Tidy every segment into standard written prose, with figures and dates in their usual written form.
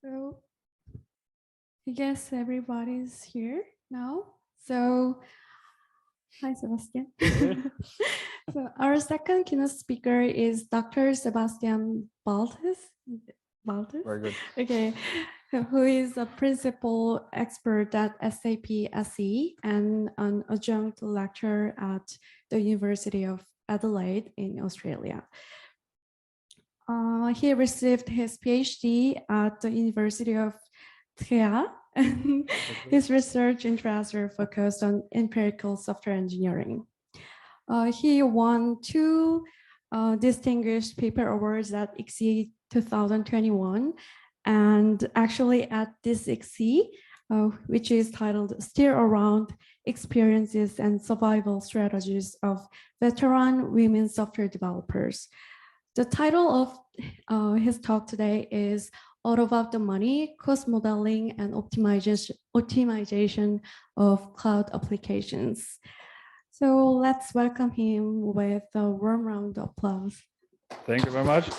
So I guess everybody's here now. So hi, Sebastian. So our second keynote speaker is Dr. Sebastian Baltes. Baltes? Very good. Okay, who is a principal expert at SAP SE and an adjunct lecturer at the University of Adelaide in Australia. He received his PhD at the University of Trier, and his research interests are focused on empirical software engineering. He won two distinguished paper awards at ICSE 2021, and actually at this ICSE, which is titled Steer Around Experiences and Survival Strategies of Veteran Women Software Developers. The title of his talk today is All About the Money, Cost Modeling and Optimization of Cloud Applications. So let's welcome him with a warm round of applause. Thank you very much.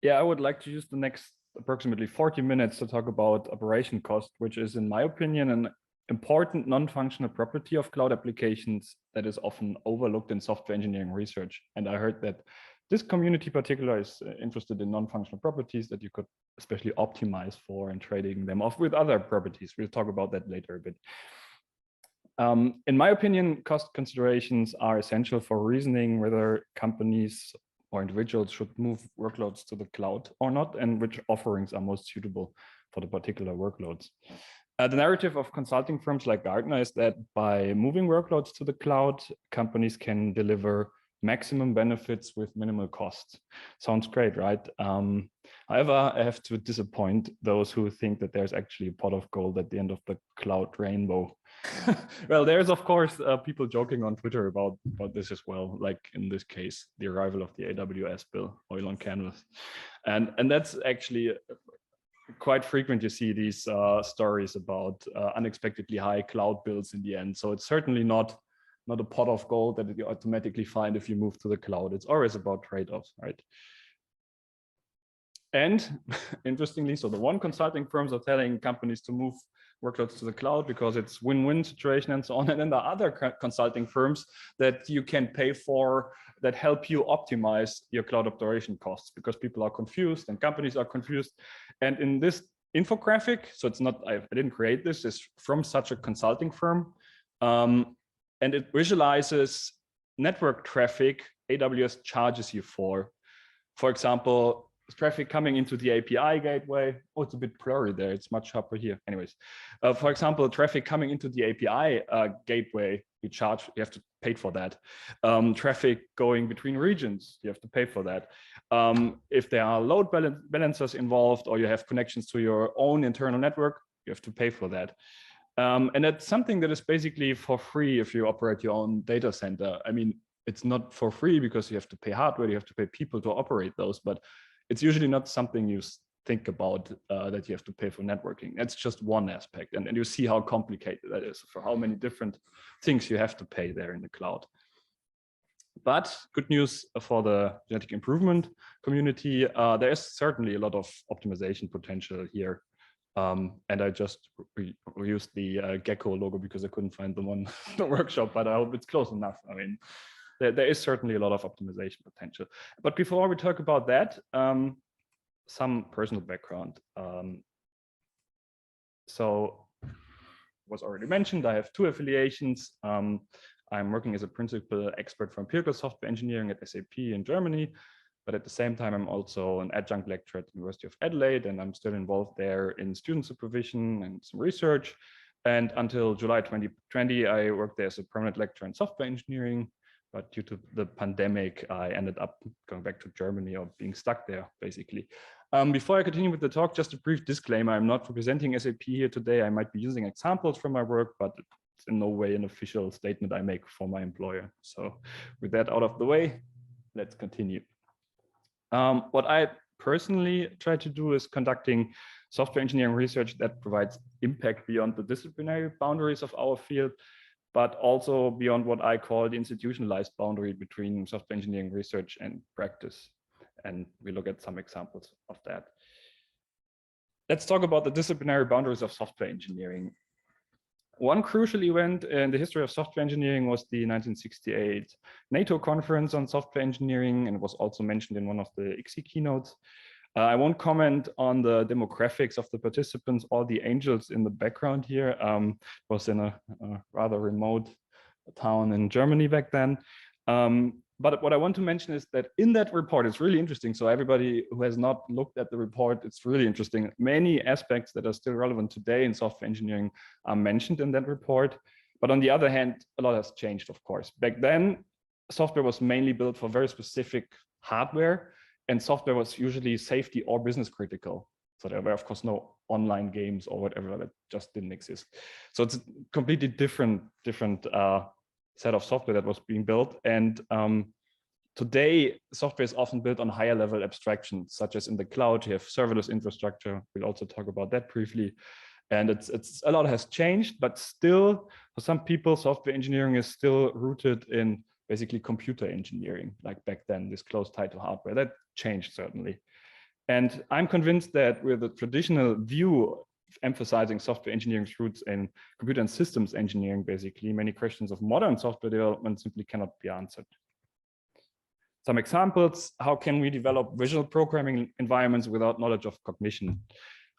Yeah, I would like to use the next approximately 40 minutes to talk about operation cost, which is, in my opinion, an important non-functional property of cloud applications that is often overlooked in software engineering research. And I heard that this community particular is interested in non-functional properties that you could especially optimize for and trading them off with other properties. We'll talk about that later a bit. In my opinion, cost considerations are essential for reasoning whether companies or individuals should move workloads to the cloud or not, and which offerings are most suitable for the particular workloads. The narrative of consulting firms like Gartner is that by moving workloads to the cloud, companies can deliver maximum benefits with minimal costs. Sounds great, right? However, I have to disappoint those who think that there's actually a pot of gold at the end of the cloud rainbow. Well, there's of course people joking on Twitter about this as well, like in this case, the arrival of the AWS bill, oil on canvas. And that's actually quite frequent. You see these stories about unexpectedly high cloud bills in the end. So it's certainly not a pot of gold that you automatically find if you move to the cloud. It's always about trade-offs, right? And interestingly, so the one consulting firms are telling companies to move workloads to the cloud because it's win-win situation and so on. And then the other consulting firms that you can pay for that help you optimize your cloud operation costs, because people are confused and companies are confused. And in this infographic, so it's not, I didn't create this, it's from such a consulting firm. And it visualizes network traffic AWS charges you for. For example, traffic coming into the API gateway. Oh, it's a bit blurry there. It's much sharper here. Anyways, for example, traffic coming into the API gateway, you have to pay for that. Traffic going between regions, you have to pay for that. If there are load balancers involved, or you have connections to your own internal network, you have to pay for that. And that's something that is basically for free if you operate your own data center. I mean, it's not for free because you have to pay hardware, you have to pay people to operate those, but it's usually not something you think about that you have to pay for networking. That's just one aspect. And you see how complicated that is, for how many different things you have to pay there in the cloud. But good news for the genetic improvement community, there is certainly a lot of optimization potential here. And I just reused the Gecko logo because I couldn't find them on the workshop, but I hope it's close enough. I mean, there is certainly a lot of optimization potential. But before we talk about that, some personal background. So was already mentioned, I have two affiliations. I'm working as a principal expert for empirical software engineering at SAP in Germany. But at the same time, I'm also an adjunct lecturer at the University of Adelaide, and I'm still involved there in student supervision and some research. And until July 2020, I worked there as a permanent lecturer in software engineering. But due to the pandemic, I ended up going back to Germany, or being stuck there, basically. Before I continue with the talk, just a brief disclaimer. I'm not representing SAP here today. I might be using examples from my work, but it's in no way an official statement I make for my employer. So with that out of the way, let's continue. What I personally try to do is conducting software engineering research that provides impact beyond the disciplinary boundaries of our field, but also beyond what I call the institutionalized boundary between software engineering research and practice. And we look at some examples of that. Let's talk about the disciplinary boundaries of software engineering. One crucial event in the history of software engineering was the 1968 NATO conference on software engineering, and it was also mentioned in one of the ICSE keynotes. I won't comment on the demographics of the participants or the angels in the background here. It was in a rather remote town in Germany back then. But what I want to mention is that in that report, it's really interesting. So everybody who has not looked at the report, it's really interesting. Many aspects that are still relevant today in software engineering are mentioned in that report. But on the other hand, a lot has changed, of course. Back then, software was mainly built for very specific hardware, and software was usually safety or business critical. So there were, of course, no online games or whatever that just didn't exist. So it's a completely different set of software that was being built. And today, software is often built on higher level abstractions, such as in the cloud, you have serverless infrastructure. We'll also talk about that briefly. And it's a lot has changed, but still, for some people, software engineering is still rooted in basically computer engineering, like back then, this close tie to hardware. That changed certainly. And I'm convinced that with the traditional view emphasizing software engineering's roots in computer and systems engineering, basically, many questions of modern software development simply cannot be answered. Some examples: how can we develop visual programming environments without knowledge of cognition?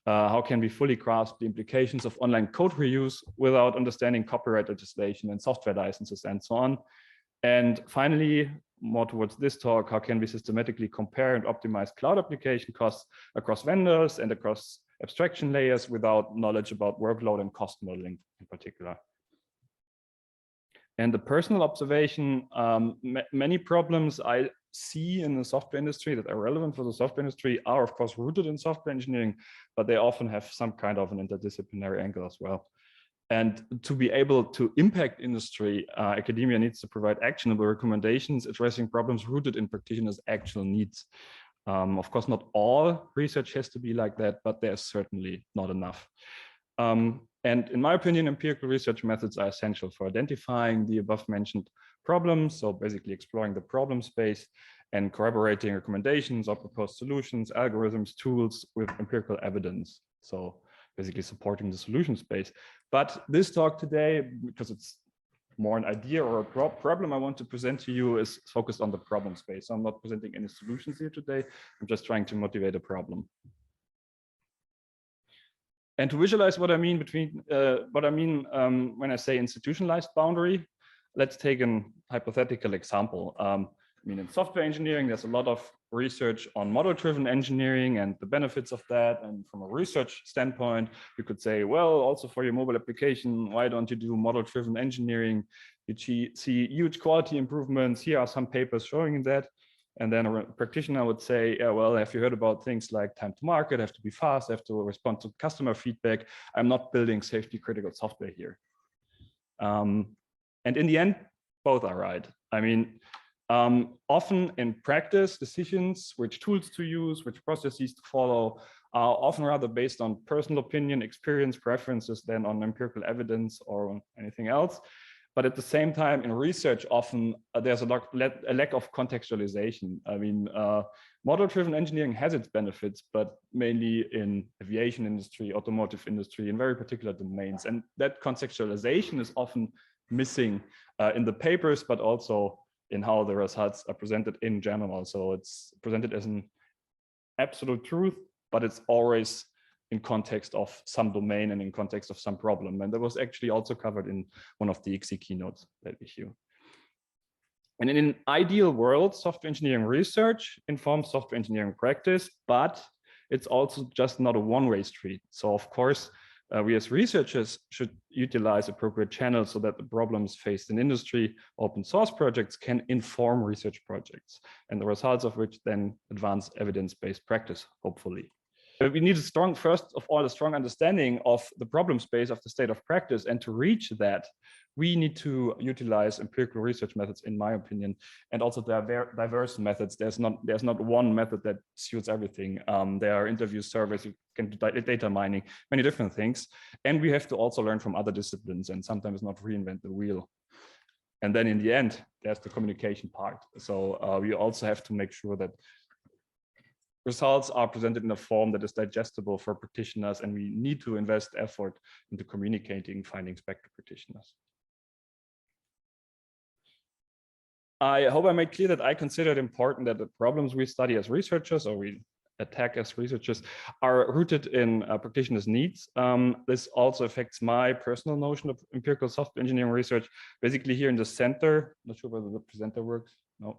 How can we fully grasp the implications of online code reuse without understanding copyright legislation and software licenses and so on? And finally, more towards this talk, how can we systematically compare and optimize cloud application costs across vendors and across abstraction layers without knowledge about workload and cost modeling in particular? And the personal observation, many problems I see in the software industry that are relevant for the software industry are, of course, rooted in software engineering, but they often have some kind of an interdisciplinary angle as well. And to be able to impact industry, academia needs to provide actionable recommendations addressing problems rooted in practitioners' actual needs. Of course, not all research has to be like that, but there's certainly not enough. And in my opinion, empirical research methods are essential for identifying the above mentioned problems. So basically exploring the problem space and corroborating recommendations or proposed solutions, algorithms, tools with empirical evidence. So basically supporting the solution space. But this talk today, because it's more an idea or a problem I want to present to you, is focused on the problem space. So I'm not presenting any solutions here today. I'm just trying to motivate a problem. And to visualize what I mean when I say institutionalized boundary, let's take a hypothetical example. I mean, in software engineering, there's a lot of research on model-driven engineering and the benefits of that. And from a research standpoint, you could say, well, also for your mobile application, why don't you do model-driven engineering? You see huge quality improvements. Here are some papers showing that. And then a practitioner would say, yeah, well, have you heard about things like time to market, have to be fast, have to respond to customer feedback. I'm not building safety critical software here. And in the end, both are right. I mean, often in practice, decisions, which tools to use, which processes to follow, are often rather based on personal opinion, experience, preferences than on empirical evidence or on anything else. But at the same time, in research, often there's a lack of contextualization. I mean, model-driven engineering has its benefits, but mainly in aviation industry, automotive industry, in very particular domains. And that contextualization is often missing in the papers, but also in how the results are presented in general. So it's presented as an absolute truth, but it's always in context of some domain and in context of some problem. And that was actually also covered in one of the ICSE keynotes, that issue. And in an ideal world, software engineering research informs software engineering practice, but it's also just not a one-way street. So of course, we as researchers should utilize appropriate channels so that the problems faced in industry, open source projects can inform research projects, and the results of which then advance evidence-based practice, hopefully. We need first of all, a strong understanding of the problem space of the state of practice, and to reach that, we need to utilize empirical research methods, in my opinion, and also diverse methods. There's not one method that suits everything. There are interview surveys, you can do data mining, many different things, and we have to also learn from other disciplines and sometimes not reinvent the wheel. And then in the end, there's the communication part. So we also have to make sure that results are presented in a form that is digestible for practitioners, and we need to invest effort into communicating findings back to practitioners. I hope I made clear that I consider it important that the problems we study as researchers, or we attack as researchers, are rooted in practitioners' needs. This also affects my personal notion of empirical software engineering research. Basically here in the center, not sure whether the presenter works, no.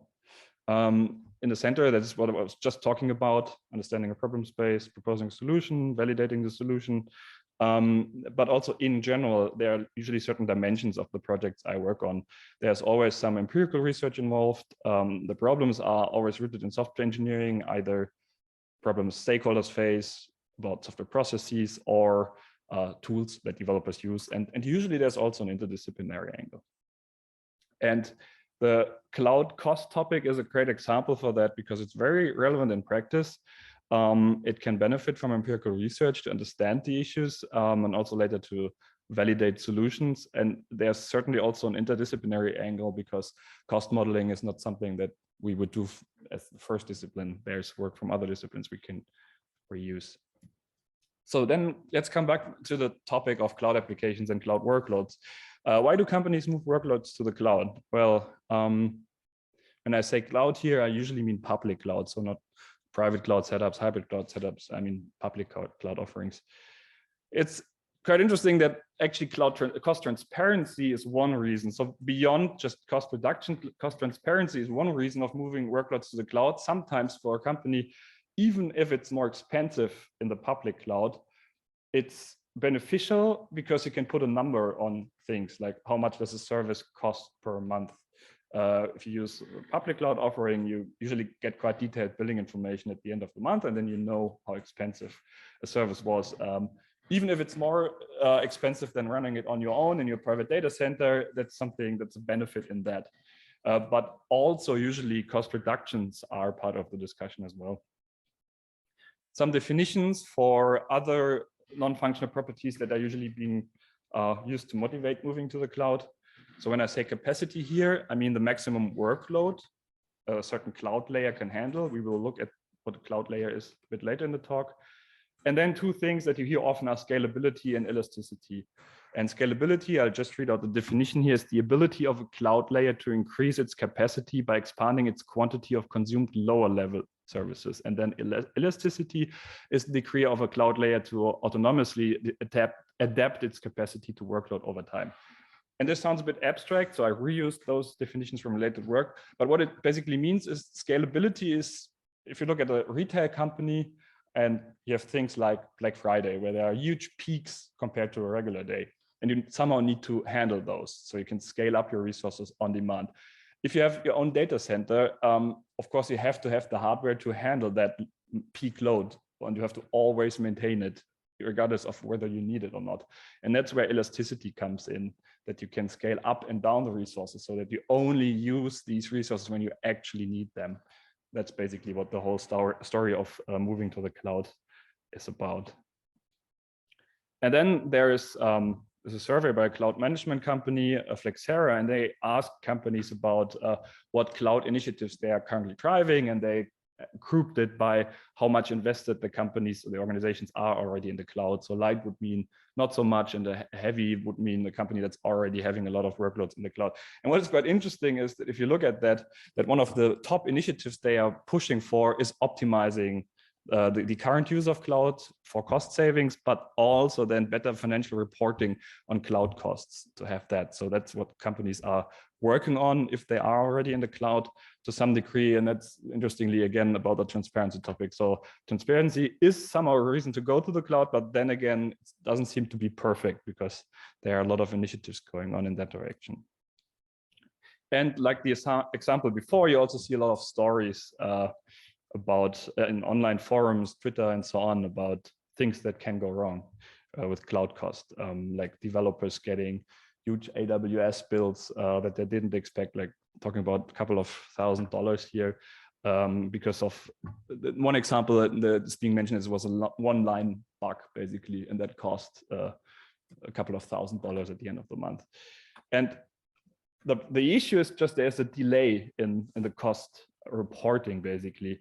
In the center, that is what I was just talking about, understanding a problem space, proposing a solution, validating the solution. But also in general, there are usually certain dimensions of the projects I work on. There's always some empirical research involved. The problems are always rooted in software engineering, either problems stakeholders face about software processes or tools that developers use. And usually there's also an interdisciplinary angle. And the cloud cost topic is a great example for that because it's very relevant in practice. It can benefit from empirical research to understand the issues and also later to validate solutions. And there's certainly also an interdisciplinary angle because cost modeling is not something that we would do as the first discipline. There's work from other disciplines we can reuse. So then let's come back to the topic of cloud applications and cloud workloads. Why do companies move workloads to the cloud? Well, when I say cloud here, I usually mean public cloud, so not private cloud setups, hybrid cloud setups. I mean public cloud offerings. It's quite interesting that actually cost transparency is one reason. So beyond just cost reduction, cost transparency is one reason of moving workloads to the cloud. Sometimes for a company, even if it's more expensive in the public cloud, it's beneficial because you can put a number on things like how much does a service cost per month. If you use a public cloud offering, you usually get quite detailed billing information at the end of the month, and then you know how expensive a service was. Even if it's more expensive than running it on your own in your private data center, that's something that's a benefit in that. But also usually cost reductions are part of the discussion as well. Some definitions for other non-functional properties that are usually being used to motivate moving to the cloud. So when I say capacity here, I mean the maximum workload a certain cloud layer can handle. We will look at what a cloud layer is a bit later in the talk. And then two things that you hear often are scalability and elasticity. And scalability, I'll just read out the definition here, is the ability of a cloud layer to increase its capacity by expanding its quantity of consumed lower level services. And then elasticity is the degree of a cloud layer to autonomously adapt its capacity to workload over time. And this sounds a bit abstract, so I reused those definitions from related work. But what it basically means is scalability is, if you look at a retail company and you have things like Black Friday, where there are huge peaks compared to a regular day, and you somehow need to handle those so you can scale up your resources on demand. If you have your own data center, of course, you have to have the hardware to handle that peak load, and you have to always maintain it, regardless of whether you need it or not. And that's where elasticity comes in, that you can scale up and down the resources so that you only use these resources when you actually need them. That's basically what the whole story of moving to the cloud is about. And then there's a survey by a cloud management company, Flexera, and they asked companies about what cloud initiatives they are currently driving, and they grouped it by how much invested the companies or the organizations are already in the cloud. So light would mean not so much, and the heavy would mean the company that's already having a lot of workloads in the cloud. And what is quite interesting is that if you look at that one of the top initiatives they are pushing for is optimizing the current use of cloud for cost savings, but also then better financial reporting on cloud costs to have that. So that's what companies are working on if they are already in the cloud to some degree. And that's interestingly, again, about the transparency topic. So transparency is somehow a reason to go to the cloud, but then again, it doesn't seem to be perfect because there are a lot of initiatives going on in that direction. And like the example before, you also see a lot of stories about in online forums, Twitter and so on, about things that can go wrong with cloud cost, like developers getting huge AWS bills that they didn't expect, like talking about a couple of $1,000s here, because of one example that's being mentioned is was a one-line bug basically, and that cost a couple of $1,000s at the end of the month. And the issue is just there's a delay in the cost reporting basically.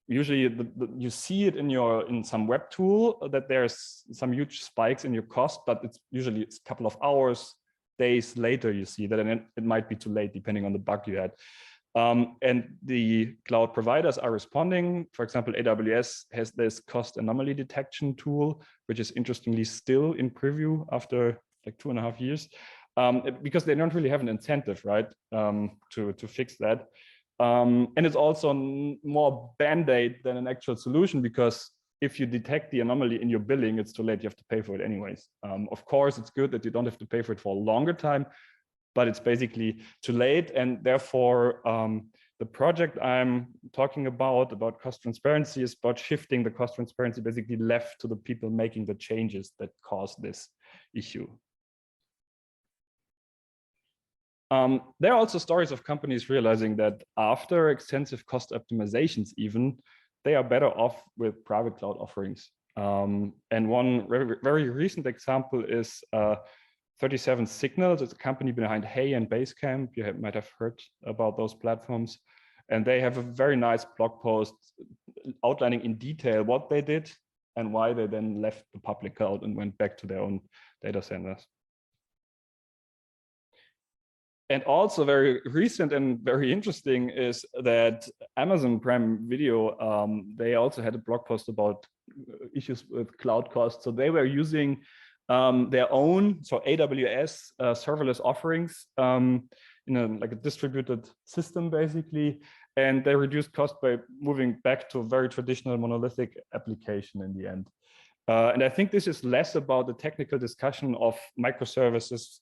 usually you see it in some web tool that there's some huge spikes in your cost, but usually it's a couple of hours, days later you see that, and it might be too late depending on the bug you had. And the cloud providers are responding. For example, AWS has this cost anomaly detection tool, which is interestingly still in preview after like 2.5 years, because they don't really have an incentive, right, to fix that. And it's also more band-aid than an actual solution, because if you detect the anomaly in your billing, it's too late. You have to pay for it anyways. Of course, it's good that you don't have to pay for it for a longer time, but it's basically too late. And therefore, the project I'm talking about cost transparency, is about shifting the cost transparency basically left to the people making the changes that cause this issue. There are also stories of companies realizing that after extensive cost optimizations, even, they are better off with private cloud offerings. And one very recent example is 37 Signals. It's a company behind Hey and Basecamp. You might have heard about those platforms. And they have a very nice blog post outlining in detail what they did and why they then left the public cloud and went back to their own data centers. And also very recent and very interesting is that Amazon Prime Video, they also had a blog post about issues with cloud costs. So they were using their own, so AWS serverless offerings in like a distributed system, basically. And they reduced cost by moving back to a very traditional monolithic application in the end. And I think this is less about the technical discussion of microservices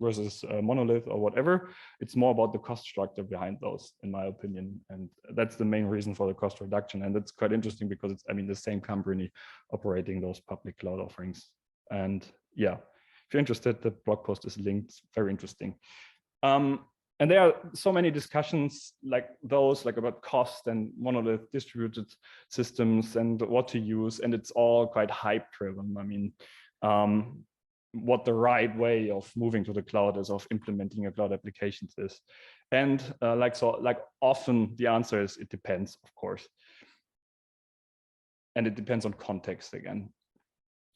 versus monolith or whatever. It's more about the cost structure behind those, in my opinion. And that's the main reason for the cost reduction. And that's quite interesting because it's, I mean, the same company operating those public cloud offerings. And yeah, if you're interested, the blog post is linked. It's very interesting. And there are so many discussions like those, like about cost and monolith distributed systems and what to use. And it's all quite hype driven. I mean, what the right way of moving to the cloud is, of implementing your cloud applications is. And like often the answer is, it depends, of course. And it depends on context again.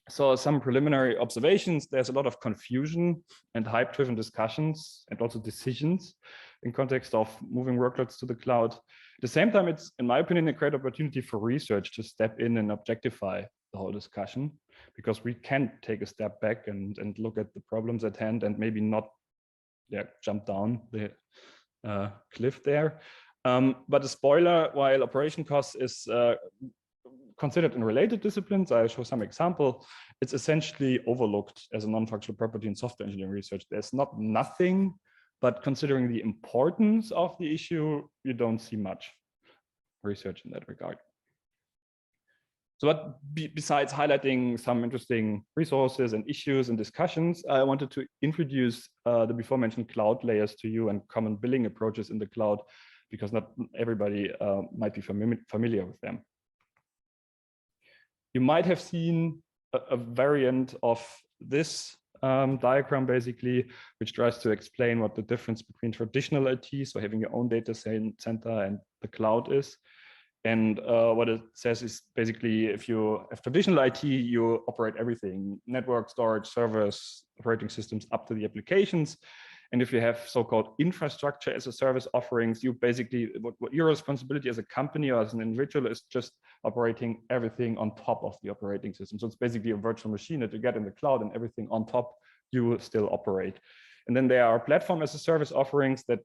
So some preliminary observations: there's a lot of confusion and hype-driven discussions and also decisions in context of moving workloads to the cloud. At the same time, it's, in my opinion, a great opportunity for research to step in and objectify the whole discussion, because we can take a step back and look at the problems at hand and maybe not jump down the cliff there. But a spoiler, while operation costs is considered in related disciplines, I show some example, it's essentially overlooked as a non-functional property in software engineering research. There's not nothing, but considering the importance of the issue, you don't see much research in that regard. So but besides highlighting some interesting resources and issues and discussions, I wanted to introduce the before mentioned cloud layers to you and common billing approaches in the cloud, because not everybody might be familiar with them. You might have seen a variant of this diagram, basically, which tries to explain what the difference between traditional IT, so having your own data center, and the cloud is. And what it says is basically, if you have traditional IT, you operate everything: network, storage, servers, operating systems, up to the applications. And if you have so-called infrastructure as a service offerings, you basically, what your responsibility as a company or as an individual is just operating everything on top of the operating system. So it's basically a virtual machine that you get in the cloud, and everything on top you will still operate. And then there are platform as a service offerings that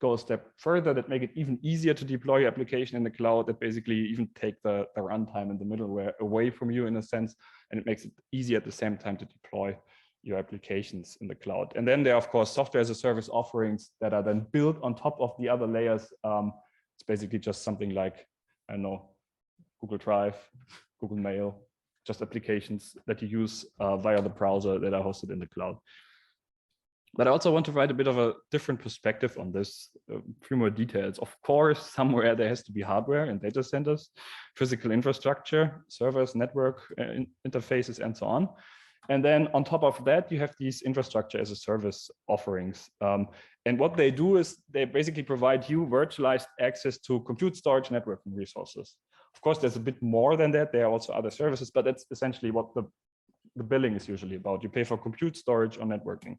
go a step further, that make it even easier to deploy your application in the cloud, that basically even take the runtime and the middleware away from you in a sense, and it makes it easier at the same time to deploy your applications in the cloud. And then there are, of course, software as a service offerings that are then built on top of the other layers. It's basically just something like, I don't know, Google Drive, Google Mail, just applications that you use via the browser that are hosted in the cloud. But I also want to provide a bit of a different perspective on this, a few more details. Of course, somewhere there has to be hardware and data centers, physical infrastructure, servers, network interfaces, and so on. And then on top of that, you have these infrastructure as a service offerings. And what they do is they basically provide you virtualized access to compute, storage, networking resources. Of course, there's a bit more than that. There are also other services, but that's essentially what the billing is usually about. You pay for compute, storage, or networking.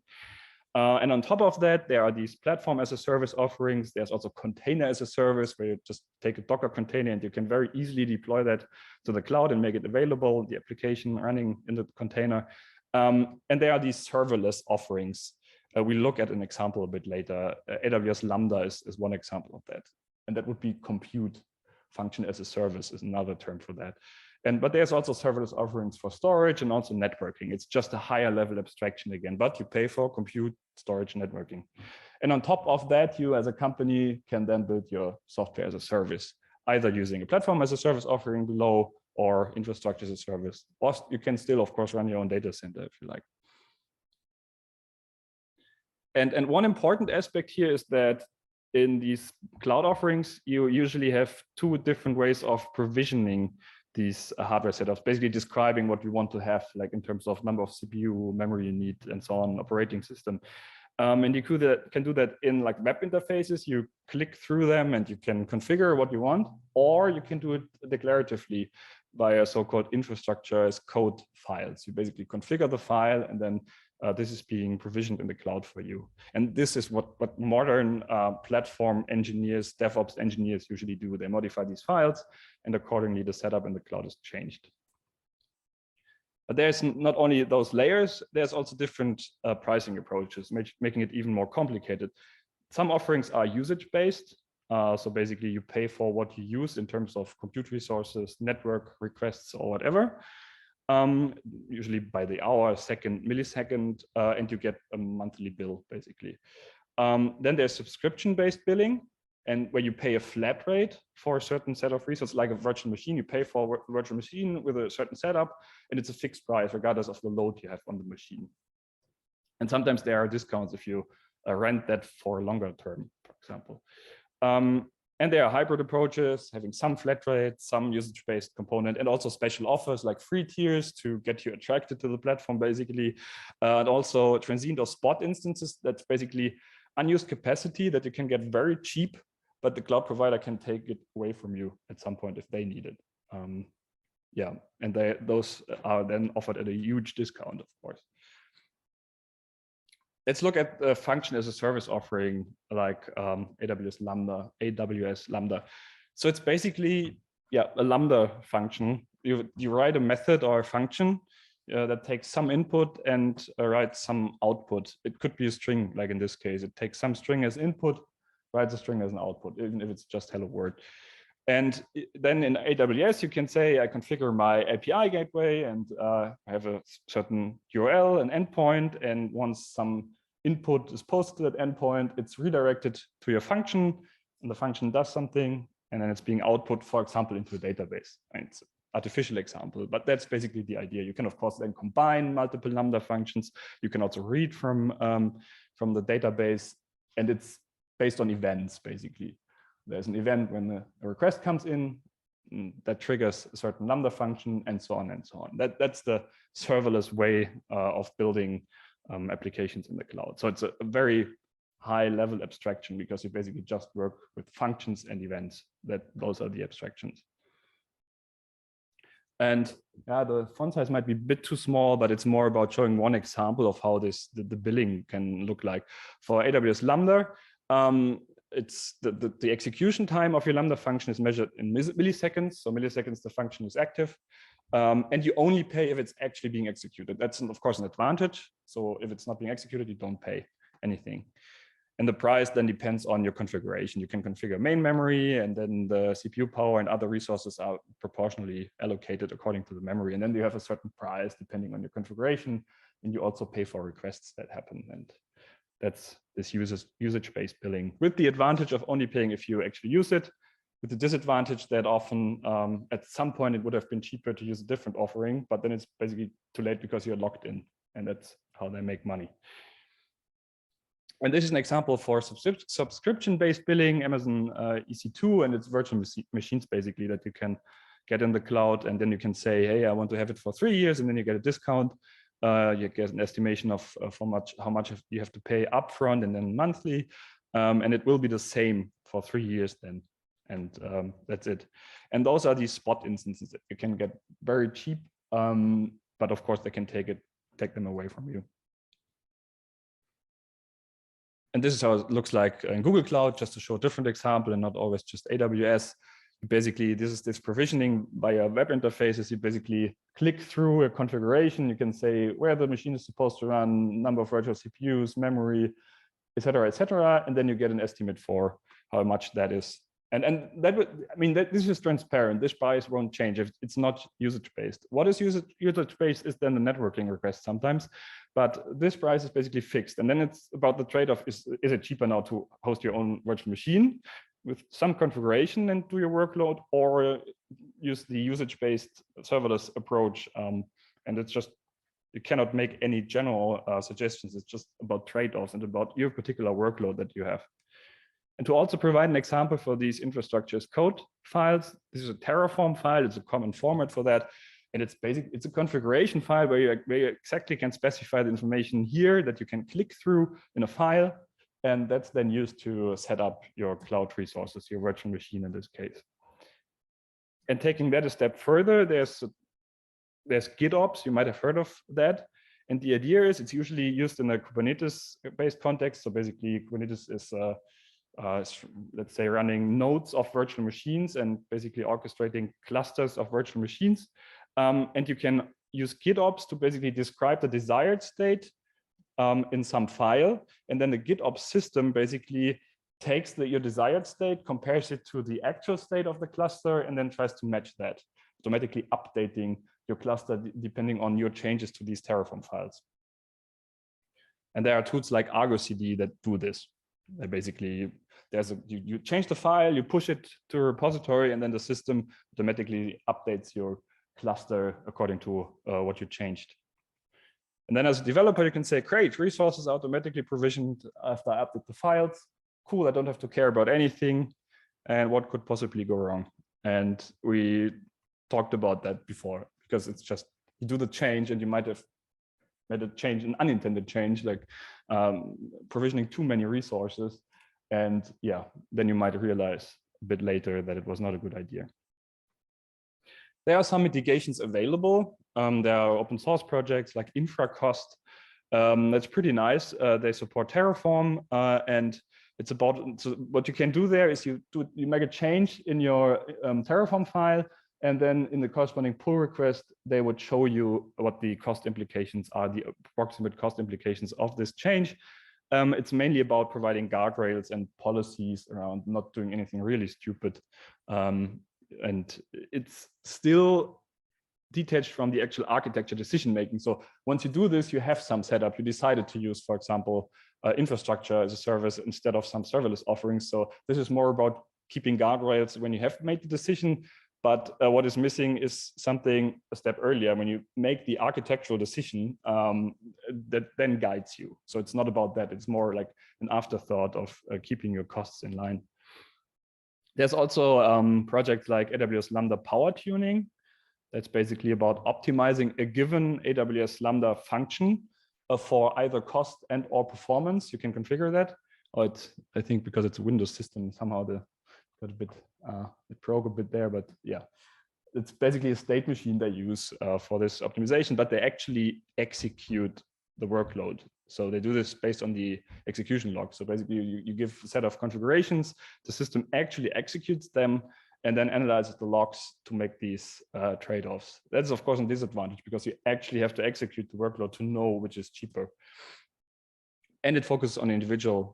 And on top of that, there are these platform as a service offerings. There's also container as a service, where you just take a Docker container and you can very easily deploy that to the cloud and make it available, the application running in the container. And there are these serverless offerings. We look at an example a bit later. AWS Lambda is one example of that. And that would be compute function as a service is another term for that. But there's also serverless offerings for storage and also networking. It's just a higher level abstraction again, but you pay for compute, storage, networking. And on top of that, you as a company can then build your software as a service, either using a platform as a service offering below or infrastructure as a service. Or you can still, of course, run your own data center if you like. And one important aspect here is that in these cloud offerings, you usually have two different ways of provisioning these hardware setups, basically describing what you want to have, like in terms of number of CPU, memory you need, and so on, operating system. And you can do that in like web interfaces. You click through them and you can configure what you want, or you can do it declaratively via so-called infrastructure as code files. You basically configure the file, and then this is being provisioned in the cloud for you. And this is what modern platform engineers, DevOps engineers usually do. They modify these files, and accordingly the setup in the cloud is changed. But there's not only those layers, there's also different pricing approaches, making it even more complicated. Some offerings are usage-based. So basically you pay for what you use in terms of compute resources, network requests, or whatever. Usually by the hour, second, millisecond, and you get a monthly bill, basically. Then there's subscription-based billing, and where you pay a flat rate for a certain set of resources, like a virtual machine. You pay for a virtual machine with a certain setup, and it's a fixed price regardless of the load you have on the machine. And sometimes there are discounts if you rent that for a longer term, for example. And there are hybrid approaches, having some flat rate, some usage-based component, and also special offers like free tiers to get you attracted to the platform, basically. And also transient or spot instances, that's basically unused capacity that you can get very cheap, but the cloud provider can take it away from you at some point if they need it. Yeah, and those are then offered at a huge discount, of course. Let's look at the function as a service offering like AWS Lambda. So it's basically, yeah, a Lambda function. You write a method or a function that takes some input and writes some output. It could be a string, like in this case. It takes some string as input, writes a string as an output, even if it's just hello world. And then in AWS, you can say, I configure my API gateway and I have a certain URL, an endpoint, and once some input is posted to that endpoint, it's redirected to your function, and the function does something, and then it's being output, for example, into a database. And it's an artificial example, but that's basically the idea. You can, of course, then combine multiple Lambda functions. You can also read from the database, and it's based on events, basically. There's an event when a request comes in that triggers a certain Lambda function, and so on and so on. That's the serverless way of building applications in the cloud. So it's a very high level abstraction because you basically just work with functions and events. Those are the abstractions. And yeah, the font size might be a bit too small, but it's more about showing one example of how the billing can look like. For AWS Lambda, it's the execution time of your Lambda function is measured in milliseconds. So milliseconds, the function is active. And you only pay if it's actually being executed. That's, of course, an advantage. So if it's not being executed, you don't pay anything. And the price then depends on your configuration. You can configure main memory, and then the CPU power and other resources are proportionally allocated according to the memory. And then you have a certain price depending on your configuration. And you also pay for requests that happen. And that's this usage-based billing, with the advantage of only paying if you actually use it, with the disadvantage that often at some point it would have been cheaper to use a different offering, but then it's basically too late because you're locked in, and that's how they make money. And this is an example for subscription-based billing, Amazon EC2, and it's virtual machines basically that you can get in the cloud, and then you can say, hey, I want to have it for 3 years, and then you get a discount. You get an estimation of how much you have to pay upfront and then monthly, and it will be the same for 3 years then. And that's it. And those are these spot instances that you can get very cheap, but of course they can take them away from you. And this is how it looks like in Google Cloud, just to show a different example and not always just AWS. Basically, this is this provisioning via web interfaces. You basically click through a configuration. You can say where the machine is supposed to run, number of virtual CPUs, memory, et cetera, and then you get an estimate for how much that is. And that would, I mean, this is transparent. This price won't change if it's not usage-based. What is usage-based is then the networking request sometimes, but this price is basically fixed. And then it's about the trade-off: is it cheaper now to host your own virtual machine with some configuration and do your workload, or use the usage-based serverless approach? And it's just, you cannot make any general suggestions. It's just about trade-offs and about your particular workload that you have. And to also provide an example for these infrastructures code files, this is a Terraform file. It's a common format for that. And it's a configuration file where you exactly can specify the information here that you can click through in a file. And that's then used to set up your cloud resources, your virtual machine in this case. And taking that a step further, there's GitOps. You might have heard of that. And the idea is it's usually used in a Kubernetes-based context. So basically, Kubernetes is let's say running nodes of virtual machines and basically orchestrating clusters of virtual machines. And you can use GitOps to basically describe the desired state in some file. And then the GitOps system basically takes your desired state, compares it to the actual state of the cluster, and then tries to match that, automatically updating your cluster depending on your changes to these Terraform files. And there are tools like Argo CD that do this. They basically, you change the file, you push it to a repository, and then the system automatically updates your cluster according to what you changed. And then as a developer, you can say, great, resources automatically provisioned after I update the files. Cool, I don't have to care about anything. And what could possibly go wrong? And we talked about that before, because it's just, you do the change and you might have made a change, an unintended change, like provisioning too many resources. And yeah, then you might realize a bit later that it was not a good idea. There are some mitigations available. There are open source projects like InfraCost. That's pretty nice. They support Terraform, and it's about, so what you can do there is you make a change in your Terraform file, and then in the corresponding pull request, they would show you what the cost implications are, the approximate cost implications of this change. It's mainly about providing guardrails and policies around not doing anything really stupid. And it's still detached from the actual architecture decision making. So once you do this, you have some setup. You decided to use, for example, infrastructure as a service instead of some serverless offerings. So this is more about keeping guardrails when you have made the decision. But what is missing is something a step earlier, when you make the architectural decision that then guides you. So it's not about that. It's more like an afterthought of keeping your costs in line. There's also projects like AWS Lambda Power Tuning. That's basically about optimizing a given AWS Lambda function for either cost and or performance. You can configure that. Or I think because it's a Windows system, somehow got a bit, it broke a bit there, but yeah. It's basically a state machine they use for this optimization, but they actually execute the workload. So they do this based on the execution log. So basically you give a set of configurations, the system actually executes them and then analyzes the logs to make these trade-offs. That's of course a disadvantage because you actually have to execute the workload to know which is cheaper. And it focuses on individual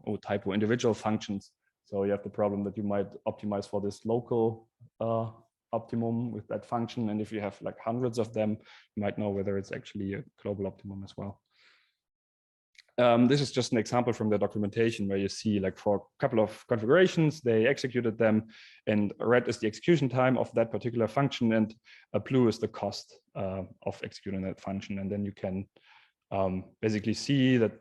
functions. So you have the problem that you might optimize for this local optimum with that function. And if you have like hundreds of them, you might know whether it's actually a global optimum as well. This is just an example from the documentation where you see like for a couple of configurations, they executed them, and red is the execution time of that particular function, and blue is the cost of executing that function. And then you can basically see that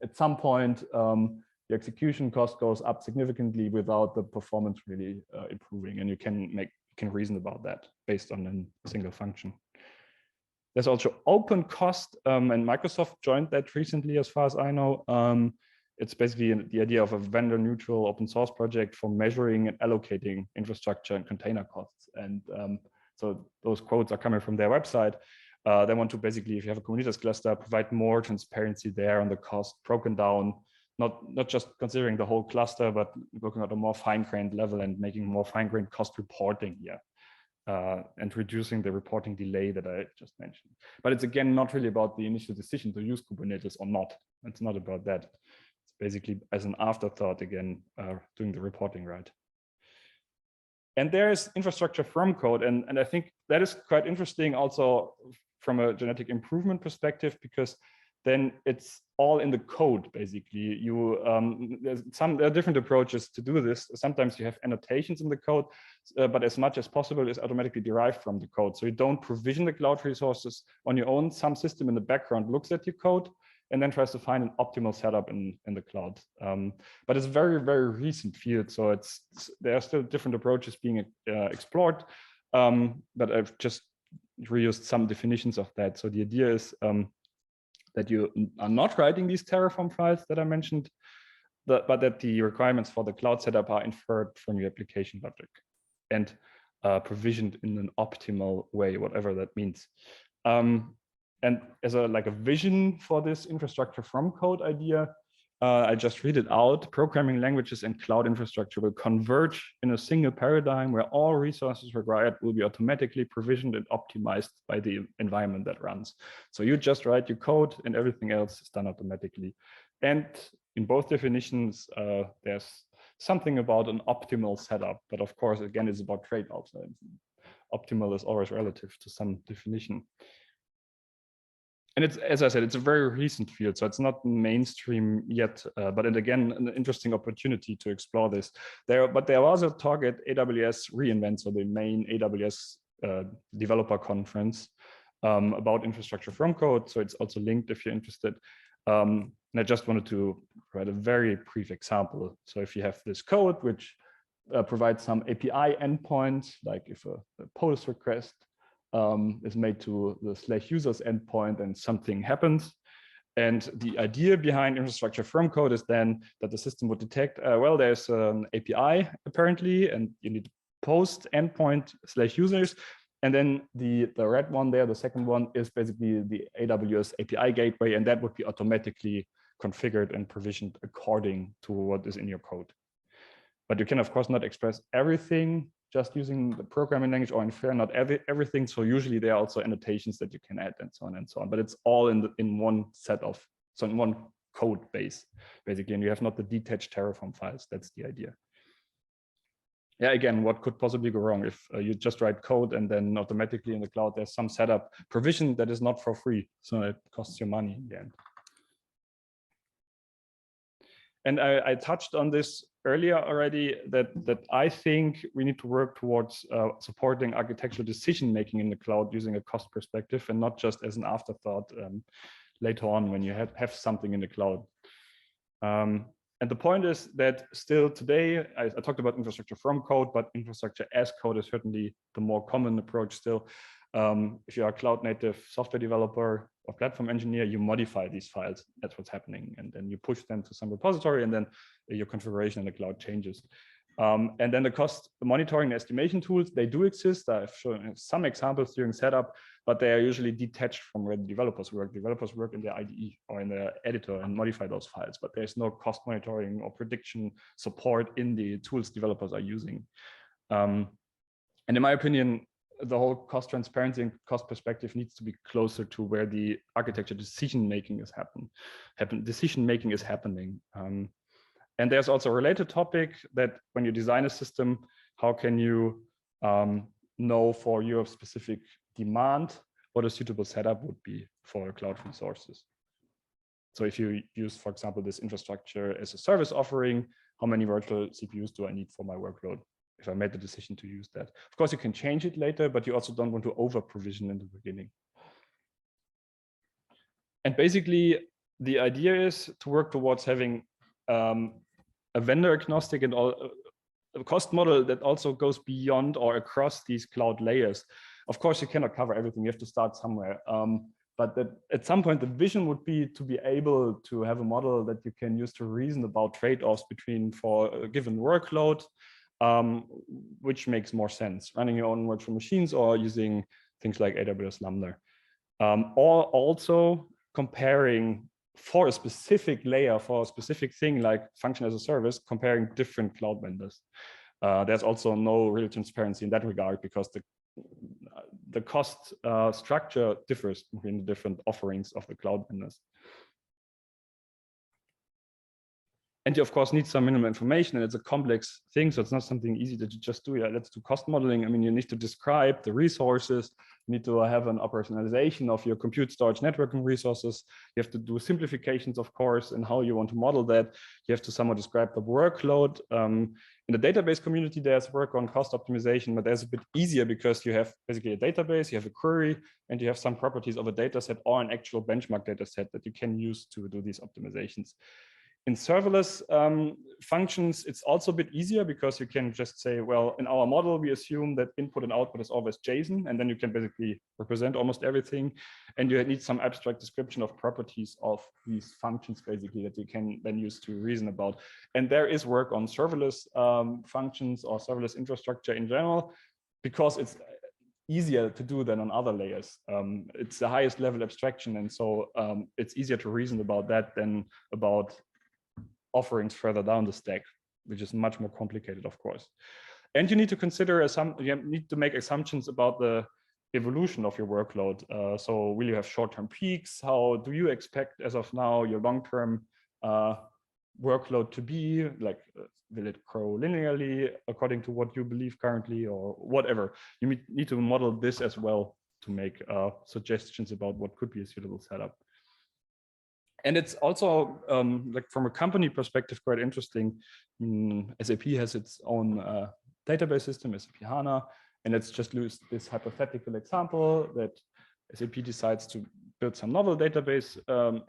at some point, the execution cost goes up significantly without the performance really improving, and you can reason about that based on a single function. There's also open cost, and Microsoft joined that recently, as far as I know. it's basically the idea of a vendor neutral open source project for measuring and allocating infrastructure and container costs. And so those quotes are coming from their website. They want to basically, if you have a Kubernetes cluster, provide more transparency there on the cost broken down, not just considering the whole cluster, but looking at a more fine-grained level and making more fine-grained cost reporting here. And reducing the reporting delay that I just mentioned. But it's again not really about the initial decision to use Kubernetes or not. It's not about that. It's basically as an afterthought again, doing the reporting right. And there is infrastructure from code, and I think that is quite interesting also from a genetic improvement perspective, because then it's all in the code basically. There are different approaches to do this. Sometimes you have annotations in the code, but as much as possible is automatically derived from the code. So you don't provision the cloud resources on your own. Some system in the background looks at your code and then tries to find an optimal setup in the cloud. But it's a very, very recent field. So there are still different approaches being explored, but I've just reused some definitions of that. So the idea is that you are not writing these Terraform files that I mentioned, but that the requirements for the cloud setup are inferred from your application logic and provisioned in an optimal way, whatever that means. And as a vision for this infrastructure from code idea, I just read it out. Programming languages and cloud infrastructure will converge in a single paradigm where all resources required will be automatically provisioned and optimized by the environment that runs. So you just write your code and everything else is done automatically. And in both definitions, there's something about an optimal setup. But of course, again, it's about trade-offs. Optimal is always relative to some definition. And it's, as I said, it's a very recent field, so it's not mainstream yet, but again, an interesting opportunity to explore this. But there was a talk at AWS reInvent, so the main AWS developer conference, about infrastructure from code. So it's also linked if you're interested. And I just wanted to provide a very brief example. So if you have this code, which provides some API endpoints, like if a post request is made to the /users endpoint and something happens. And the idea behind infrastructure from code is then that the system would detect, well, there's an API apparently, and you need post endpoint /users. And then the red one there, the second one, is basically the AWS API gateway, and that would be automatically configured and provisioned according to what is in your code. But you can, of course, not express everything just using the programming language, or in fair, not everything. So usually there are also annotations that you can add and so on and so on. But it's all in one set of, so in one code base, basically. And you have not the detached Terraform files. That's the idea. Yeah, again, what could possibly go wrong if you just write code and then automatically in the cloud, there's some setup provision that is not for free. So it costs you money in the end. And I touched on this earlier already, that I think we need to work towards supporting architectural decision-making in the cloud using a cost perspective and not just as an afterthought later on when you have something in the cloud. And the point is that still today, I talked about infrastructure from code, but infrastructure as code is certainly the more common approach still. If you are a cloud native software developer or platform engineer, you modify these files. That's what's happening. And then you push them to some repository, and then your configuration in the cloud changes. And then the monitoring and estimation tools, they do exist. I've shown some examples during setup, but they are usually detached from where the developers work. Developers work in their IDE or in their editor and modify those files, but there's no cost monitoring or prediction support in the tools developers are using. And in my opinion, the whole cost transparency and cost perspective needs to be closer to where the architecture decision-making is happening. And there's also a related topic that when you design a system, how can you know for your specific demand what a suitable setup would be for cloud resources? So if you use, for example, this infrastructure as a service offering, how many virtual CPUs do I need for my workload? If I made the decision to use that. Of course, you can change it later, but you also don't want to over provision in the beginning. And basically, the idea is to work towards having a vendor agnostic and a cost model that also goes beyond or across these cloud layers. Of course, you cannot cover everything. You have to start somewhere. but that at some point the vision would be to be able to have a model that you can use to reason about trade-offs between for a given workload, which makes more sense, running your own virtual machines or using things like AWS Lambda. Or also comparing for a specific layer, for a specific thing like function as a service, comparing different cloud vendors. There's also no real transparency in that regard because the cost structure differs between the different offerings of the cloud vendors. And you, of course, need some minimum information, and it's a complex thing, so it's not something easy that you just do. Yeah, let's do cost modeling. I mean, you need to describe the resources, you need to have an operationalization of your compute, storage, networking resources. You have to do simplifications, of course, and how you want to model that. You have to somehow describe the workload. In the database community, there's work on cost optimization, but there's a bit easier because you have basically a database, you have a query, and you have some properties of a data set or an actual benchmark data set that you can use to do these optimizations. In serverless functions, it's also a bit easier because you can just say, well, in our model, we assume that input and output is always JSON, and then you can basically represent almost everything. And you need some abstract description of properties of these functions, basically, that you can then use to reason about. And there is work on serverless functions or serverless infrastructure in general, because it's easier to do than on other layers. It's the highest level abstraction, and so it's easier to reason about that than about offerings further down the stack, which is much more complicated, of course. And you need to consider you need to make assumptions about the evolution of your workload. So will you have short-term peaks? How do you expect, as of now, your long-term workload to be? Like, will it grow linearly according to what you believe currently, or whatever? You need to model this as well to make suggestions about what could be a suitable setup. And it's also, like from a company perspective, quite interesting. SAP has its own database system, SAP HANA, and let's just use this hypothetical example that SAP decides to build some novel database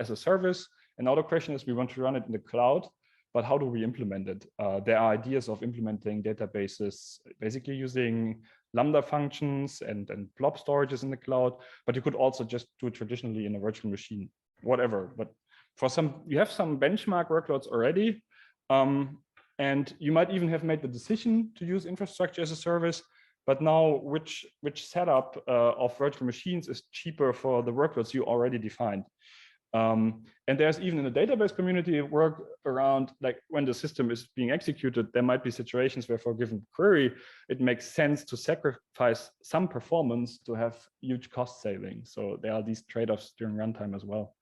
as a service. And now the question is, we want to run it in the cloud, but how do we implement it? There are ideas of implementing databases basically using Lambda functions and blob storages in the cloud, but you could also just do it traditionally in a virtual machine, whatever. But for some, you have some benchmark workloads already, and you might even have made the decision to use infrastructure as a service, but now which setup of virtual machines is cheaper for the workloads you already defined? And there's even in the database community work around, like, when the system is being executed, there might be situations where for a given query, it makes sense to sacrifice some performance to have huge cost savings. So there are these trade-offs during runtime as well.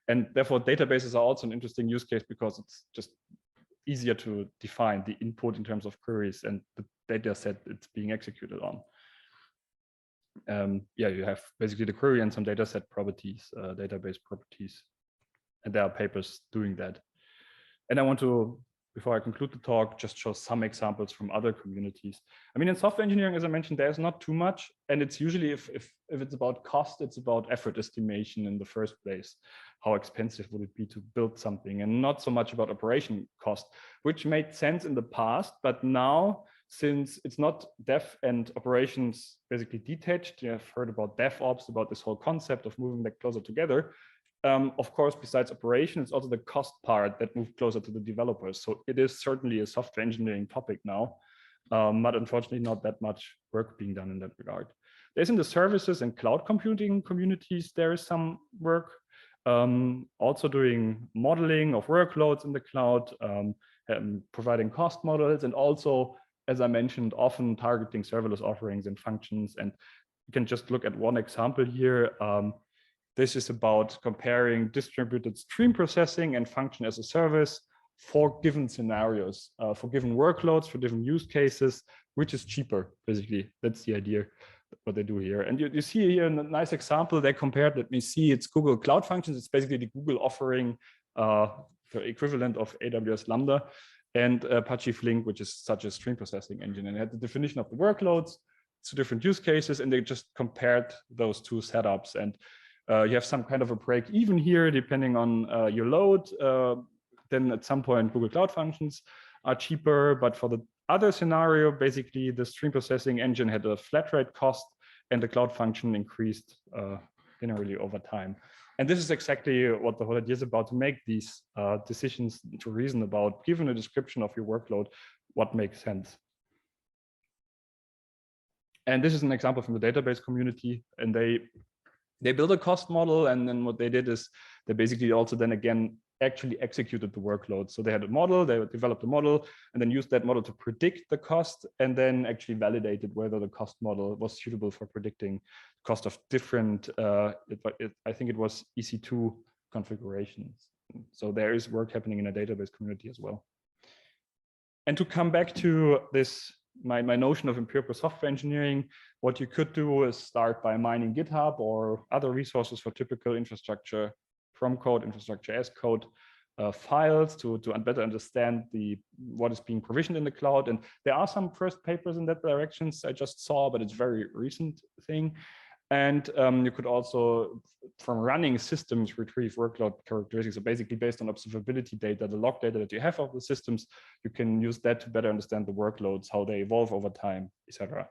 And therefore, databases are also an interesting use case because it's just easier to define the input in terms of queries and the data set it's being executed on. Yeah, you have basically the query and some data set properties, database properties, and there are papers doing that. And I want to, before I conclude the talk, just show some examples from other communities. I mean, in software engineering, as I mentioned, there's not too much, and it's usually, if it's about cost, it's about effort estimation in the first place. How expensive would it be to build something, and not so much about operation cost, which made sense in the past, but now, since it's not dev and operations basically detached, you have heard about DevOps, about this whole concept of moving that closer together. Of course, besides operation, it's also the cost part that moved closer to the developers. So it is certainly a software engineering topic now, but unfortunately not that much work being done in that regard. There's in the services and cloud computing communities, there is some work. Also doing modeling of workloads in the cloud, providing cost models, and also, as I mentioned, often targeting serverless offerings and functions. And you can just look at one example here. This is about comparing distributed stream processing and function as a service for given scenarios, for given workloads, for different use cases, which is cheaper, basically. That's the idea, what they do here. And you see here a nice example. They compared, let me see, it's Google Cloud Functions. It's basically the Google offering, the equivalent of AWS Lambda, and Apache Flink, which is such a stream processing engine. And it had the definition of the workloads to different use cases, and they just compared those two setups. And you have some kind of a break even here, depending on your load. Then at some point, Google Cloud Functions are cheaper, but for the other scenario, basically the stream processing engine had a flat rate cost and the cloud function increased linearly over time. And this is exactly what the whole idea is about, to make these decisions, to reason about, given a description of your workload, what makes sense. And this is an example from the database community, and they built a cost model, and then what they did is they basically also then again actually executed the workload. So they had a model, they developed a model, and then used that model to predict the cost, and then actually validated whether the cost model was suitable for predicting cost of different, I think it was EC2 configurations. So there is work happening in a database community as well. And to come back to this, my notion of empirical software engineering, what you could do is start by mining GitHub or other resources for typical infrastructure from code, infrastructure as code files to better understand what is being provisioned in the cloud. And there are some first papers in that directions I just saw, but it's very recent thing. And you could also, from running systems, retrieve workload characteristics. So basically based on observability data, the log data that you have of the systems, you can use that to better understand the workloads, how they evolve over time, etc.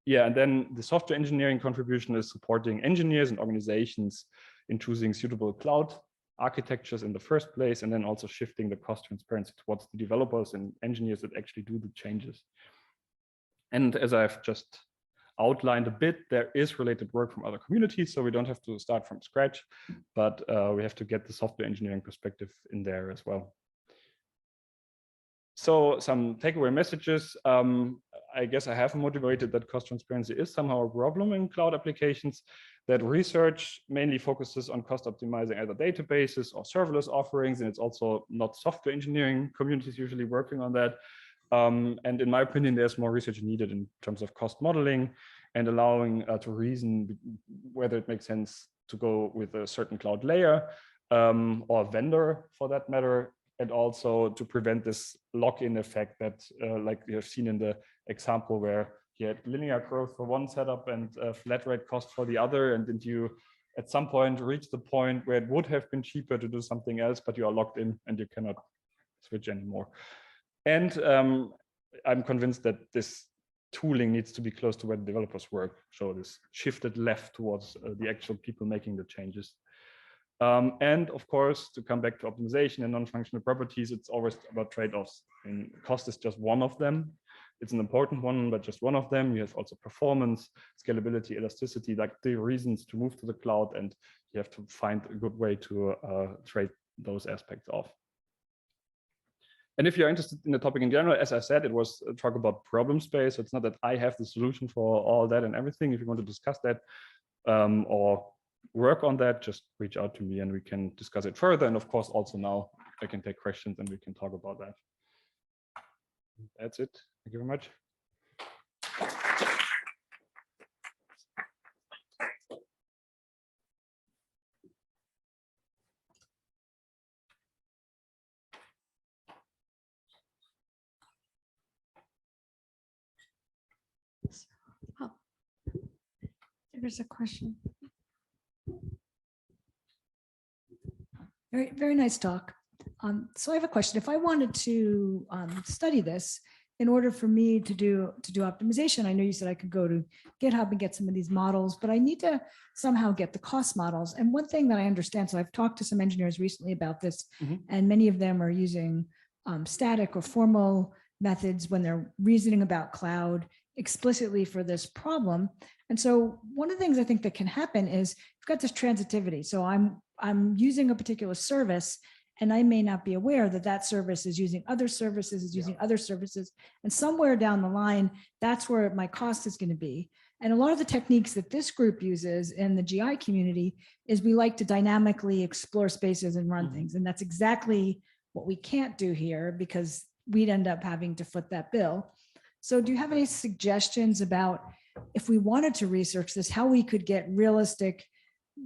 Yeah, and then the software engineering contribution is supporting engineers and organizations in choosing suitable cloud architectures in the first place, and then also shifting the cost transparency towards the developers and engineers that actually do the changes. And as I've just outlined a bit, there is related work from other communities, so we don't have to start from scratch, but we have to get the software engineering perspective in there as well. So some takeaway messages. I guess I have motivated that cost transparency is somehow a problem in cloud applications, that research mainly focuses on cost optimizing either databases or serverless offerings, and it's also not software engineering communities usually working on that. And in my opinion, there's more research needed in terms of cost modeling and allowing to reason whether it makes sense to go with a certain cloud layer or vendor for that matter, and also to prevent this lock-in effect that like you have seen in the example where you had linear growth for one setup and flat rate cost for the other, and then you at some point reach the point where it would have been cheaper to do something else, but you are locked in and you cannot switch anymore. And I'm convinced that this tooling needs to be close to where the developers work. So this shifted left towards the actual people making the changes. And of course, to come back to optimization and non-functional properties, it's always about trade-offs. And cost is just one of them. It's an important one, but just one of them. You have also performance, scalability, elasticity, like the reasons to move to the cloud, and you have to find a good way to trade those aspects off. And if you're interested in the topic in general, as I said, it was a talk about problem space. So it's not that I have the solution for all that and everything. If you want to discuss that or work on that, just reach out to me and we can discuss it further. And of course, also now I can take questions and we can talk about that. That's it. Thank you very much. Oh, there's a question. Very, very nice talk. So I have a question. If I wanted to study this, in order for me to do optimization, I know you said I could go to GitHub and get some of these models, but I need to somehow get the cost models. And one thing that I understand, so I've talked to some engineers recently about this, and many of them are using static or formal methods when they're reasoning about cloud explicitly for this problem. And so one of the things I think that can happen is you've got this transitivity. So I'm using a particular service, and I may not be aware that that service is using other services, other services. And somewhere down the line, that's where my cost is going to be. And a lot of the techniques that this group uses in the GI community is we like to dynamically explore spaces and run things. And that's exactly what we can't do here, because we'd end up having to foot that bill. So do you have any suggestions about, if we wanted to research this, how we could get realistic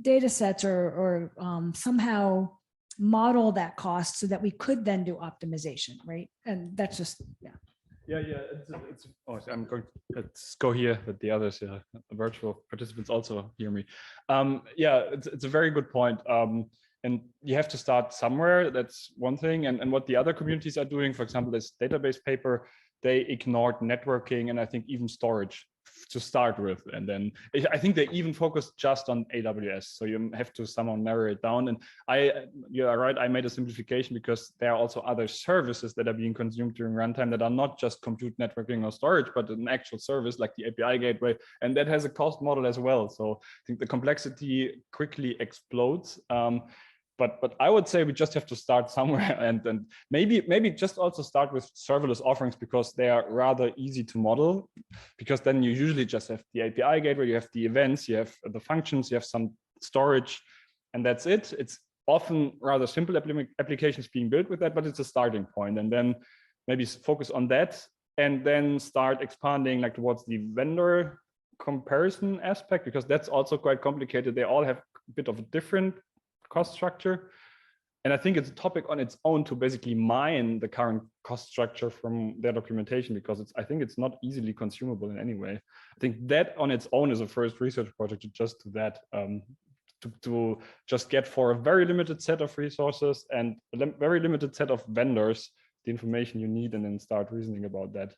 data sets or somehow model that cost so that we could then do optimization, right? And that's just, yeah. Oh, I'm going, let's go here that the others, virtual participants also hear me. It's a very good point. And you have to start somewhere. That's one thing. And what the other communities are doing, for example, this database paper, they ignored networking and I think even storage to start with. And then I think they even focus just on AWS. So you have to somehow narrow it down. And you are right, I made a simplification because there are also other services that are being consumed during runtime that are not just compute networking or storage, but an actual service like the API gateway. And that has a cost model as well. So I think the complexity quickly explodes. But I would say we just have to start somewhere, and maybe just also start with serverless offerings because they are rather easy to model, because then you usually just have the API gateway, you have the events, you have the functions, you have some storage, and that's it. It's often rather simple applications being built with that, but it's a starting point. And then maybe focus on that and then start expanding like towards the vendor comparison aspect, because that's also quite complicated. They all have a bit of a different cost structure. And I think it's a topic on its own to basically mine the current cost structure from their documentation, because I think it's not easily consumable in any way. I think that on its own is a first research project to just do that, to just get for a very limited set of resources and a very limited set of vendors the information you need, and then start reasoning about that.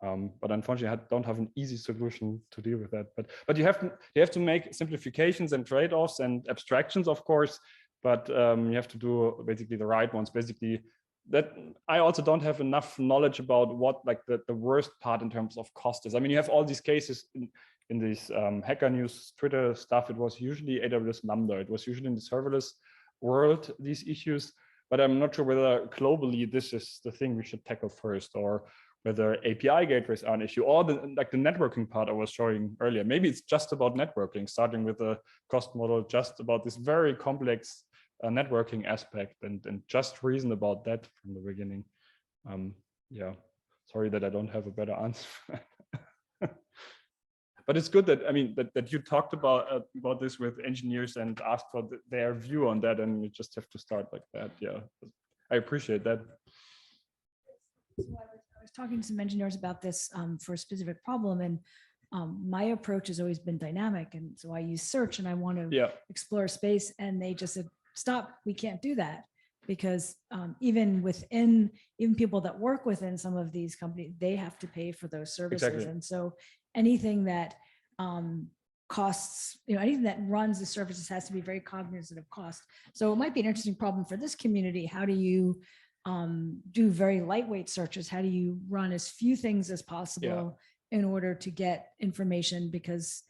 But unfortunately, I don't have an easy solution to deal with that. But you have to make simplifications and trade-offs and abstractions, of course. But you have to do basically the right ones. Basically, that I also don't have enough knowledge about what like the worst part in terms of cost is. I mean, you have all these cases in this Hacker News Twitter stuff. It was usually AWS Lambda. It was usually in the serverless world, these issues. But I'm not sure whether globally this is the thing we should tackle first, or whether API gateways are an issue, or the networking part I was showing earlier. Maybe it's just about networking, starting with a cost model, just about this very complex networking aspect, and just reason about that from the beginning. Yeah, sorry that I don't have a better answer. But it's good that, I mean, that you talked about this with engineers and asked for their view on that, and you just have to start like that. Yeah, I appreciate that. So I was talking to some engineers about this for a specific problem, and my approach has always been dynamic. And so I use search and I want to explore space, and they just said, stop, we can't do that. Because even people that work within some of these companies, they have to pay for those services. Exactly. And so anything that costs, anything that runs the services has to be very cognizant of cost. So it might be an interesting problem for this community. How do you do very lightweight searches? How do you run as few things as possible in order to get information? Because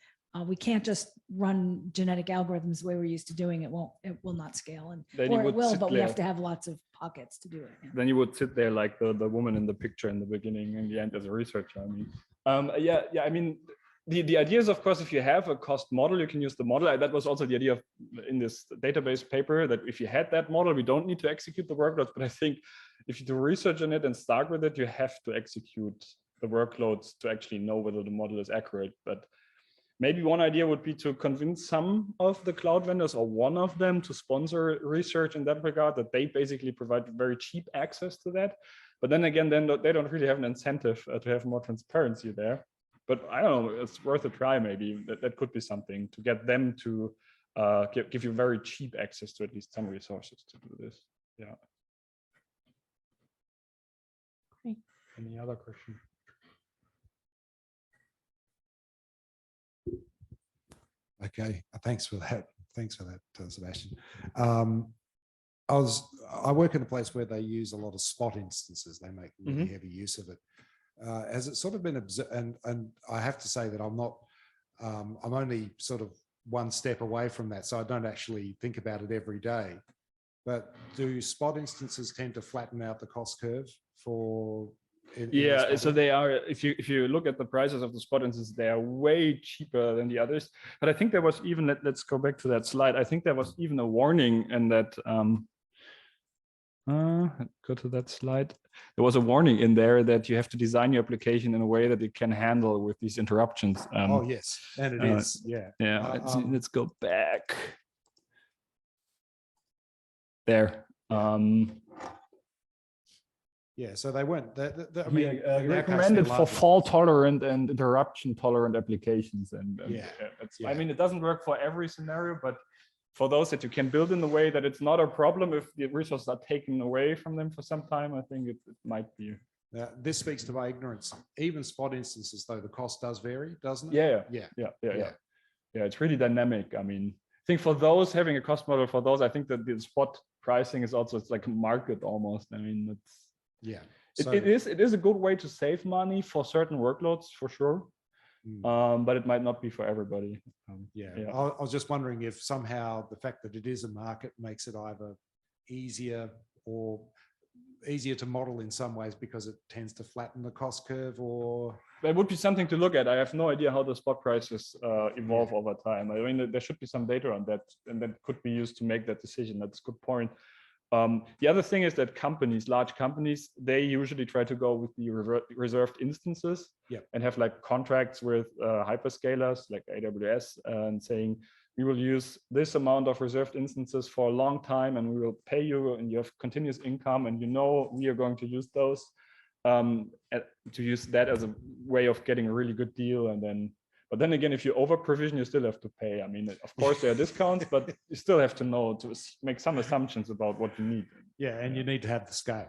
we can't just run genetic algorithms the way we're used to doing it. It will not scale, or it will, but we have to have lots of pockets to do it. Yeah. Then you would sit there like the woman in the picture in the beginning and the end as a researcher. I mean, I mean, the idea is, of course, if you have a cost model, you can use the model. That was also the idea of in this database paper, that if you had that model, we don't need to execute the workloads. But I think if you do research on it and start with it, you have to execute the workloads to actually know whether the model is accurate. But maybe one idea would be to convince some of the cloud vendors, or one of them, to sponsor research in that regard, that they basically provide very cheap access to that. But then again, they don't really have an incentive to have more transparency there. But I don't know, it's worth a try. Maybe that could be something to get them to give you very cheap access to at least some resources to do this. Yeah. Great. Any other question? Okay, thanks for that. Thanks for that, Sebastian. I work in a place where they use a lot of spot instances. They make really heavy use of it. Has it sort of been observed? And I have to say that I'm only sort of one step away from that, so I don't actually think about it every day. But do spot instances tend to flatten out the cost curve for? Yeah, so they are, if you look at the prices of the spot instances, they are way cheaper than the others. But I think there was even, let's go back to that slide. I think there was even a warning in that, go to that slide. There was a warning in there that you have to design your application in a way that it can handle with these interruptions. Oh yes, and it is, yeah. Yeah, let's go back. There. Yeah, so they weren't. I mean, recommended for fault tolerant and interruption tolerant applications, and I mean, it doesn't work for every scenario, but for those that you can build in the way that it's not a problem if the resources are taken away from them for some time, I think it might be Now, this speaks to my ignorance. Even spot instances, though, the cost does vary, doesn't it? Yeah. It's really dynamic. I mean, I think for those having a cost model for those, I think that the spot pricing is also, it's like a market almost. I mean, it is a good way to save money for certain workloads for sure. But it might not be for everybody. I was just wondering if somehow the fact that it is a market makes it either easier to model in some ways because it tends to flatten the cost curve, or that would be something to look at. I have no idea how the spot prices evolve over time. I mean, there should be some data on that, and that could be used to make that decision. That's a good point. The other thing is that large companies, they usually try to go with the reserved instances and have like contracts with hyperscalers like AWS and saying, we will use this amount of reserved instances for a long time and we will pay you and you have continuous income and we are going to use those to use that as a way of getting a really good deal. But then again, if you over provision, you still have to pay. I mean, of course there are discounts, but you still have to know to make some assumptions about what you need. And you need to have the scale.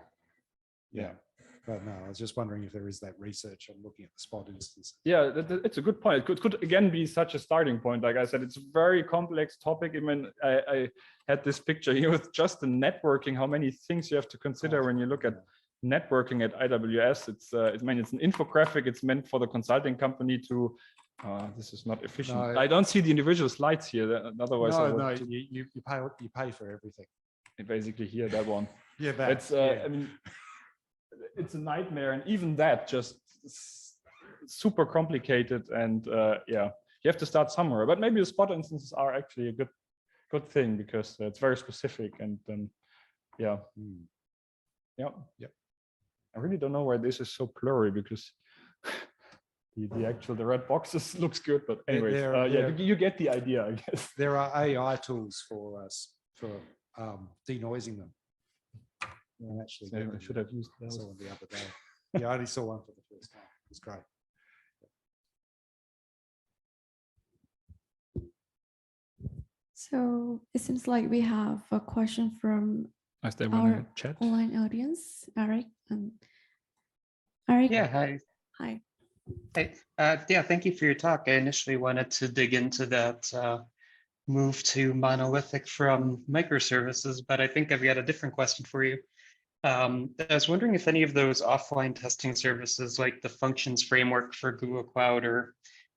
But no, I was just wondering if there is that research on looking at the spot instances. Yeah, it's a good point. It could again be such a starting point. Like I said, it's a very complex topic. I mean, I had this picture here with just the networking, how many things you have to consider when you look at networking at IWS. It's an infographic. It's meant for the consulting company to. This is not efficient. No, I don't see the individual slides here. Otherwise, you pay for everything. Basically, here that one. That's. I mean, it's a nightmare, and even that just super complicated. And you have to start somewhere. But maybe the spot instances are actually a good thing because it's very specific. And I really don't know why this is so blurry because. The red boxes looks good, but anyways, you get the idea, I guess. There are AI tools for denoising them. Actually, I should have used those. I saw one the other day. I only saw one for the first time. It's great. So it seems like we have a question from our chat online audience, Eric. Eric. Yeah, hi. Hi. Hey, thank you for your talk. I initially wanted to dig into that move to monolithic from microservices, but I think I've got a different question for you. I was wondering if any of those offline testing services like the functions framework for Google Cloud, or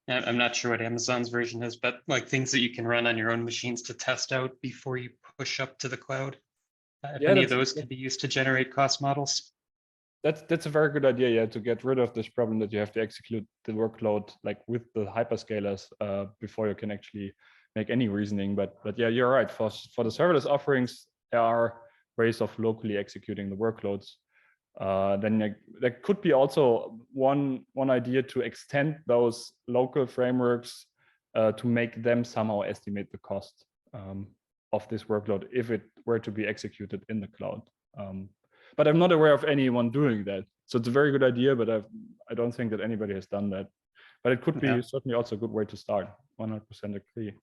I'm not sure what Amazon's version is, but like things that you can run on your own machines to test out before you push up to the cloud. If any of those could be used to generate cost models. That's a very good idea, to get rid of this problem that you have to execute the workload like with the hyperscalers before you can actually make any reasoning. But yeah, you're right. For the serverless offerings, there are ways of locally executing the workloads. Then there could be also one idea to extend those local frameworks to make them somehow estimate the cost of this workload if it were to be executed in the cloud. But I'm not aware of anyone doing that. So it's a very good idea, but I don't think that anybody has done that. But it could be certainly also a good way to start. 100% agree.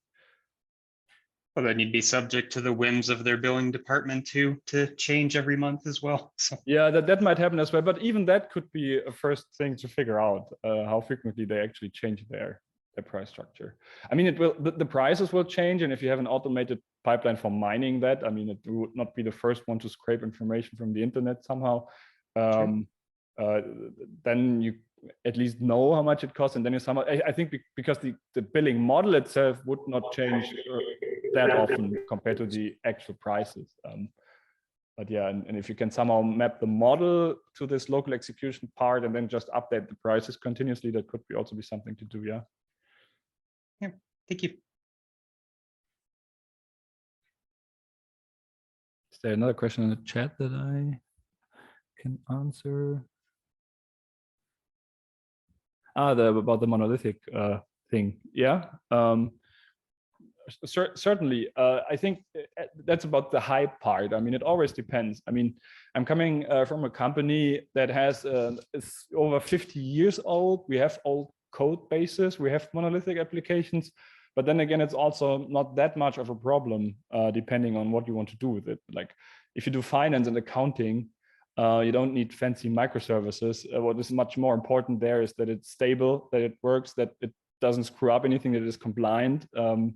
Well, then you'd be subject to the whims of their billing department to change every month as well. So. Yeah, that might happen as well. But even that could be a first thing to figure out how frequently they actually change their price structure. I mean, the prices will change, and if you have an automated pipeline for mining that, I mean, it would not be the first one to scrape information from the internet somehow. Then you at least know how much it costs, and then you somehow, I think because the billing model itself would not change that often compared to the actual prices. But yeah, and if you can somehow map the model to this local execution part and then just update the prices continuously, that could also be something to do. Yeah. Thank you. Is there another question in the chat that I can answer? About the monolithic thing. Yeah. Certainly. I think that's about the hype part. I mean, it always depends. I mean, I'm coming from a company that is over 50 years old. We have old code bases. We have monolithic applications. But then again, it's also not that much of a problem, depending on what you want to do with it. Like if you do finance and accounting, You don't need fancy microservices. What is much more important there is that it's stable, that it works, that it doesn't screw up anything, that it is compliant. And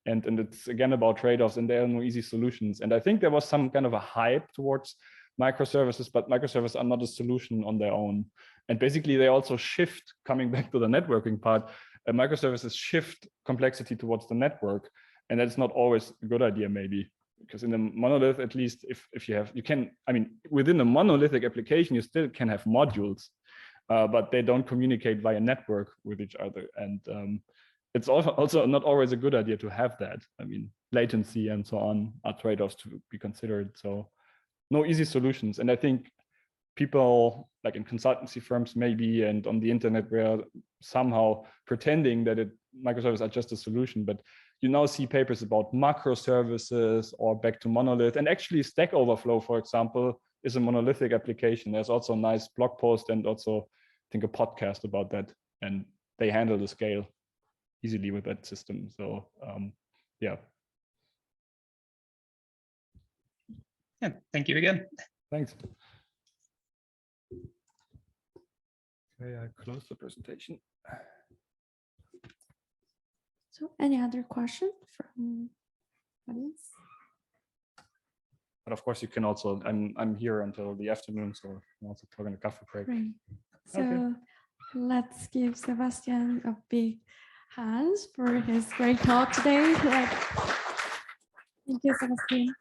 it's again about trade-offs, and there are no easy solutions. And I think there was some kind of a hype towards microservices, but microservices are not a solution on their own. And basically they also shift, coming back to the networking part, microservices shift complexity towards the network. And that's not always a good idea, maybe, because in a monolith, at least if you can, I mean, within a monolithic application, you still can have modules, but they don't communicate via network with each other. And it's also not always a good idea to have that. I mean, latency and so on are trade-offs to be considered. So no easy solutions. And I think people like in consultancy firms maybe, and on the internet, were somehow pretending that microservices are just a solution, but you now see papers about macroservices or back to monolith, and actually Stack Overflow, for example, is a monolithic application. There's also a nice blog post and also I think a podcast about that, and they handle the scale easily with that system. So yeah. Yeah, thank you again. Thanks. Okay, I close the presentation. So any other question from audience? But of course, you can also, I'm here until the afternoon, so you can also talk in a coffee break. Great. So Okay. let's give Sebastian a big hand for his great talk today. Thank you, Sebastian.